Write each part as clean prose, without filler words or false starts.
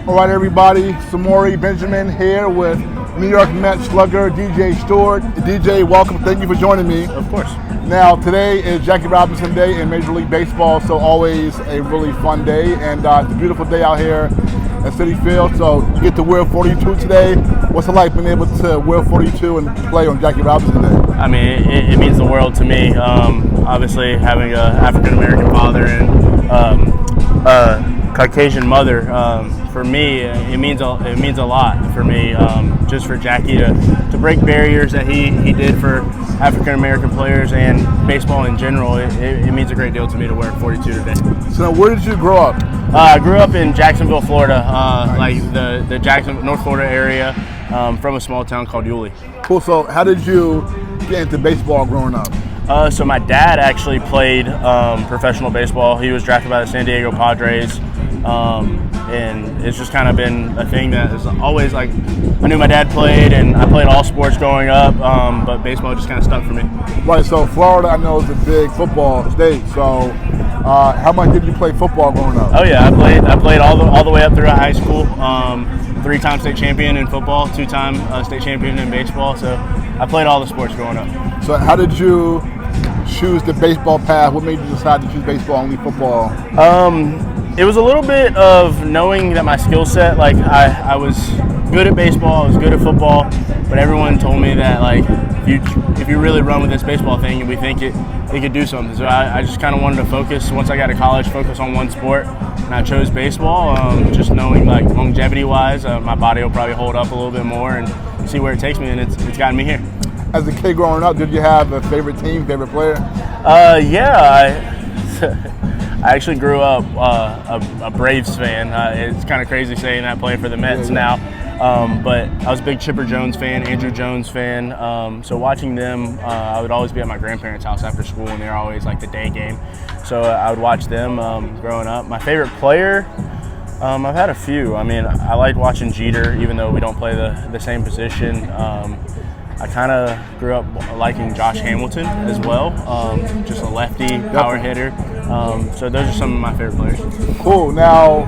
All right, everybody. Samori Benjamin here with New York Mets slugger DJ Stewart. DJ, welcome. Thank you for joining me. Of course. Now, today is Jackie Robinson Day in Major League Baseball, so always a really fun day. And it's a beautiful day out here at Citi Field. So you get to wear 42 today. What's it like being able to wear 42 and play on Jackie Robinson Day? I mean, it means the world to me. Obviously, having an African-American father and Caucasian mother, for me, it means a lot for me. Just for Jackie to break barriers that he did for African American players and baseball in general, it means a great deal to me to wear 42 today. So, where did you grow up? I grew up in Jacksonville, Florida, like the Jackson, North Florida area, from a small town called Yulee. Cool. So, how did you get into baseball growing up? So my dad actually played professional baseball. He was drafted by the San Diego Padres. And it's just kind of been a thing that is always like, I knew my dad played and I played all sports growing up, but baseball just kind of stuck for me. Right, so Florida, I know, is a big football state. So how much did you play football growing up? Oh yeah, I played all the way up through high school. 3-time state champion in football, 2-time state champion in baseball. So I played all the sports growing up. So how did you choose the baseball path? What made you decide to choose baseball and leave football? It was a little bit of knowing that my skill set, like I was good at baseball, I was good at football, but everyone told me that like if you really run with this baseball thing, we think it could do something. So I just kind of wanted to focus, once I got to college, focus on one sport, and I chose baseball, just knowing like longevity-wise, my body will probably hold up a little bit more and see where it takes me, and it's gotten me here. As a kid growing up, did you have a favorite team, favorite player? Yeah, I actually grew up a Braves fan. It's kind of crazy saying that, playing for the Mets now. But I was a big Chipper Jones fan, Andrew Jones fan. So watching them, I would always be at my grandparents' house after school, and they were always like the day game. So I would watch them growing up. My favorite player, I've had a few. I mean, I liked watching Jeter, even though we don't play the same position. I kind of grew up liking Josh Hamilton as well, just a lefty power hitter. So those are some of my favorite players. Cool. Now,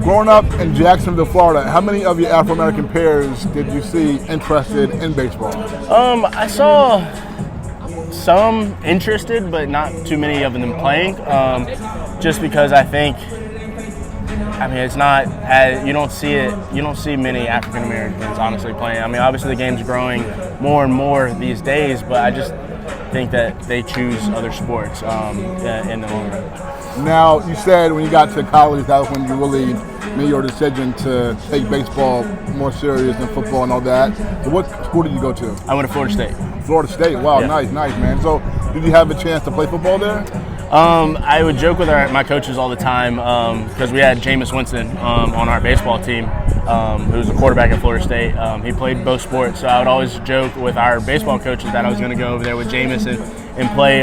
growing up in Jacksonville, Florida, how many of your Afro-American peers did you see interested in baseball? I saw some interested, but not too many of them playing, just because I think, it's not you don't see many African Americans honestly playing. I mean, obviously the game's growing more and more these days, but I just think that they choose other sports in the long run. Now, you said when you got to college, that was when you really made your decision to take baseball more serious than football and all that. So what school did you go to? I went to Florida State. Florida State, wow, yeah. Nice, man. So did you have a chance to play football there? I would joke with my coaches all the time because we had Jameis Winston on our baseball team, who was a quarterback at Florida State. He played both sports, so I would always joke with our baseball coaches that I was going to go over there with Jameis and play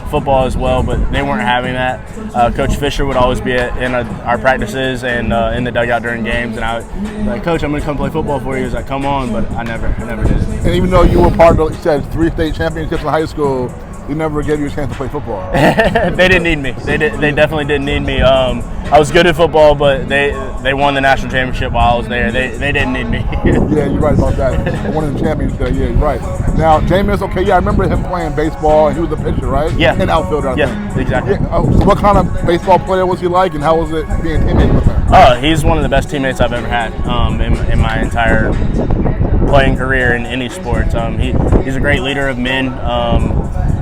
football as well, but they weren't having that. Coach Fisher would always be in our practices and in the dugout during games, and I would like, Coach, I'm going to come play football for you. He was like, come on, but I never did it. And even though you were part of, you said 3 state championships in high school, they never gave you a chance to play football. They didn't need me. They definitely didn't need me. I was good at football, but they won the national championship while I was there. They didn't need me. Yeah, you're right about that. One of the champions there. Yeah, you're right. Now, Jameis, okay, yeah, I remember him playing baseball, and he was a pitcher, right? Yeah. And outfielder, I think. Yeah, exactly. Yeah. So what kind of baseball player was he like, and how was it being teammates with him? He's one of the best teammates I've ever had in my entire playing career in any sports. He's a great leader of men.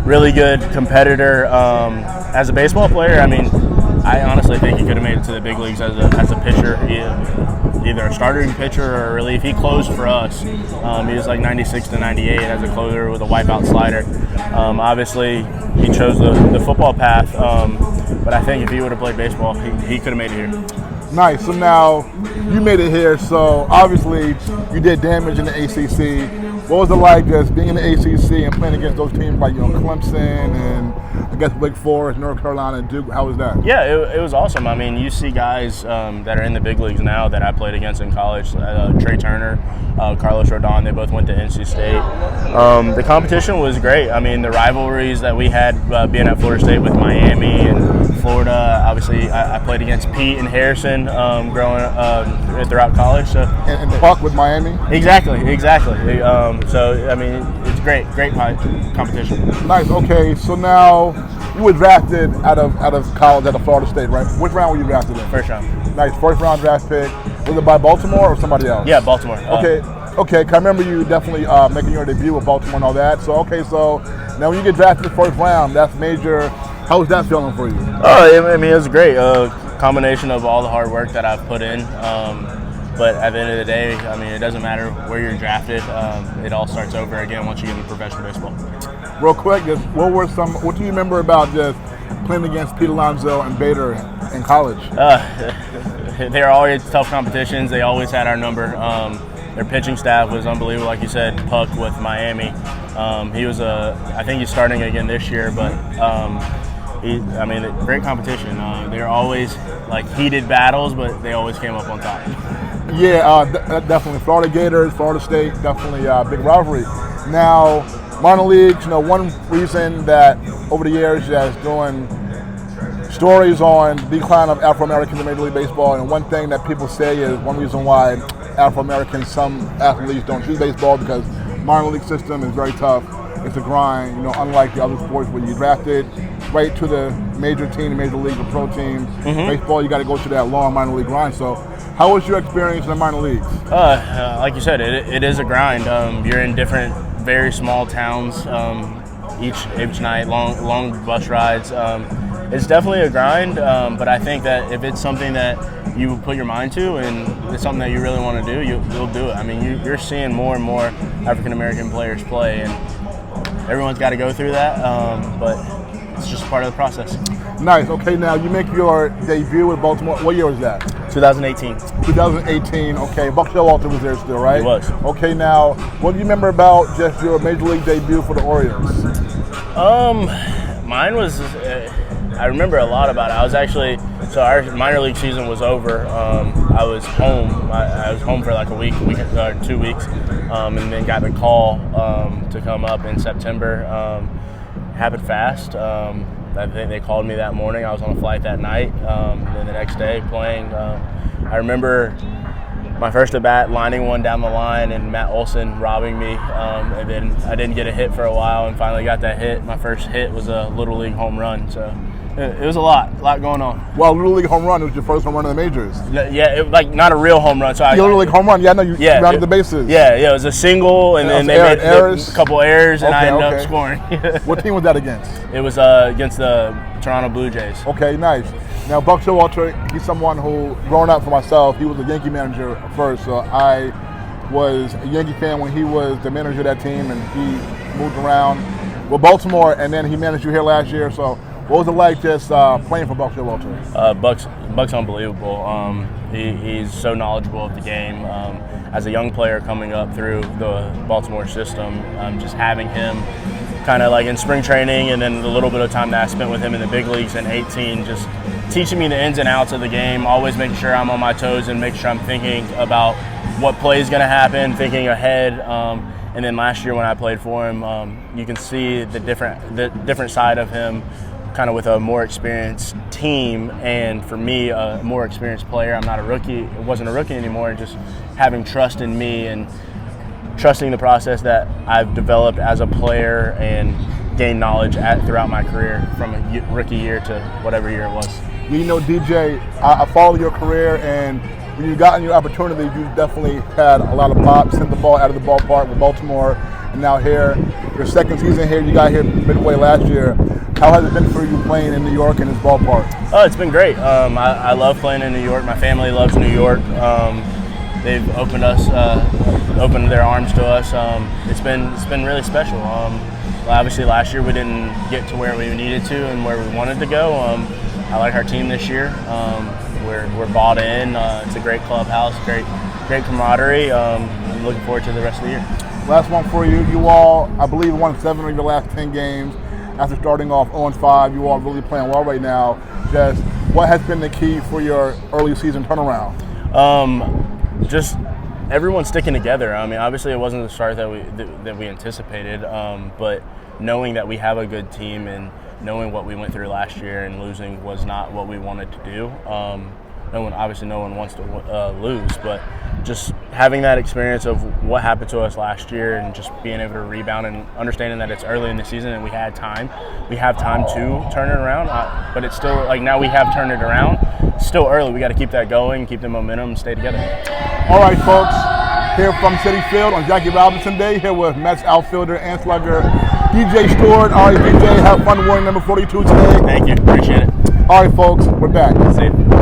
Really good competitor. As a baseball player, I mean, I honestly think he could have made it to the big leagues as a pitcher, either a starting pitcher or a relief. He closed for us. He was like 96 to 98 as a closer with a wipeout slider. Obviously, he chose the football path, but I think if he would have played baseball, he could have made it here. Nice. So now you made it here. So obviously you did damage in the ACC. What was it like just being in the ACC and playing against those teams like Clemson and I guess Wake Forest, North Carolina, and Duke? How was that? Yeah, it was awesome. I mean, you see guys that are in the big leagues now that I played against in college. Trey Turner, Carlos Rodon, they both went to NC State. The competition was great. I mean, the rivalries that we had being at Florida State with Miami and Florida. Obviously, I played against Pete and Harrison growing throughout college. So And Buck with Miami. Exactly. So I mean, it's great competition. Nice. Okay, so now you were drafted out of college at Florida State, right? Which round were you drafted in? First round. Nice. First round draft pick. Was it by Baltimore or somebody else? Yeah, Baltimore. Okay. 'Cause I remember you definitely making your debut with Baltimore and all that. So now when you get drafted in the first round, that's major. How was that feeling for you? Oh, I mean, it was great. Combination of all the hard work that I've put in. But at the end of the day, I mean, it doesn't matter where you're drafted. It all starts over again once you get into professional baseball. Real quick, what do you remember about just playing against Pete Alonso and Bader in college? They're always tough competitions. They always had our number. Their pitching staff was unbelievable. Like you said, Puck with Miami. I think he's starting again this year, but great competition. They're always like heated battles, but they always came up on top. Yeah, definitely. Florida Gators, Florida State, definitely a big rivalry. Now, minor leagues, one reason that over the years just doing stories on the decline of Afro-Americans in Major League Baseball, and one thing that people say is one reason why Afro-Americans, some athletes don't choose baseball because minor league system is very tough. It's a grind, unlike the other sports where you drafted right to the major team, the major league, the pro team. Mm-hmm. Baseball, you got to go through that long minor league grind. So how was your experience in the minor leagues? Like you said, it is a grind. You're in different, very small towns each night, long bus rides. It's definitely a grind, but I think that if it's something that you put your mind to and it's something that you really want to do, you'll do it. I mean, you're seeing more and more African-American players play, and everyone's got to go through that, but it's just part of the process. Nice. Okay, now you make your debut with Baltimore. What year was that? 2018. 2018. Okay, Buck Showalter was there still, right? He was. Okay, now what do you remember about just your major league debut for the Orioles? Mine was. I remember a lot about it. So our minor league season was over. I was home. I was home for like a week or 2 weeks, and then got the call to come up in September. Happened fast. I think they called me that morning. I was on a flight that night, and then the next day playing. I remember my first at bat, lining one down the line, and Matt Olson robbing me, and then I didn't get a hit for a while, and finally got that hit. My first hit was a Little League home run, so it was a lot going on. Well, Little League home run was your first home run in the majors. Yeah, like not a real home run. So Little League home run. Yeah, I know you rounded the bases. Yeah, it was a single, and then they made a couple errors, and I ended up scoring. What team was that against? It was against the Toronto Blue Jays. Okay, nice. Now, Buck Showalter, he's someone who, growing up for myself, he was a Yankee manager first, so I was a Yankee fan when he was the manager of that team, and he moved around with Baltimore, and then he managed you here last year. So what was it like just playing for Buck Showalter? Buck's unbelievable. He's so knowledgeable of the game. As a young player coming up through the Baltimore system, just having him kind of like in spring training, and then the little bit of time that I spent with him in the big leagues in 18, just teaching me the ins and outs of the game, always making sure I'm on my toes and making sure I'm thinking about what play is going to happen, thinking ahead. And then last year when I played for him, you can see the different side of him, kind of with a more experienced team, and for me, a more experienced player. I'm not a rookie. I wasn't a rookie anymore. Just having trust in me and trusting the process that I've developed as a player and gained knowledge throughout my career from a rookie year to whatever year it was. DJ, I followed your career, and when you got your opportunity, you definitely had a lot of pop, sent the ball out of the ballpark with Baltimore, and now here, your second season here, you got here midway last year. How has it been for you playing in New York in this ballpark? Oh, it's been great. I love playing in New York. My family loves New York. They've opened their arms to us. It's been really special. Obviously, last year we didn't get to where we needed to and where we wanted to go. I like our team this year. We're bought in. It's a great clubhouse, great camaraderie. I'm looking forward to the rest of the year. Last one for you. You all, I believe, won 7 of your last 10 games. After starting off 0-5, you all really playing well right now. Just what has been the key for your early season turnaround? Just everyone sticking together. I mean, obviously it wasn't the start that we anticipated, but knowing that we have a good team and knowing what we went through last year and losing was not what we wanted to do. No one wants to lose, but just having that experience of what happened to us last year and just being able to rebound and understanding that it's early in the season and we have time to turn it around, but it's still like now we have turned it around. It's still early. We got to keep that going, keep the momentum, stay together. All right, folks. Here from Citi Field on Jackie Robinson Day, here with Mets outfielder and slugger DJ Stewart. All right, DJ, have fun wearing number 42 today. Thank you. Appreciate it. All right, folks, we're back. See you.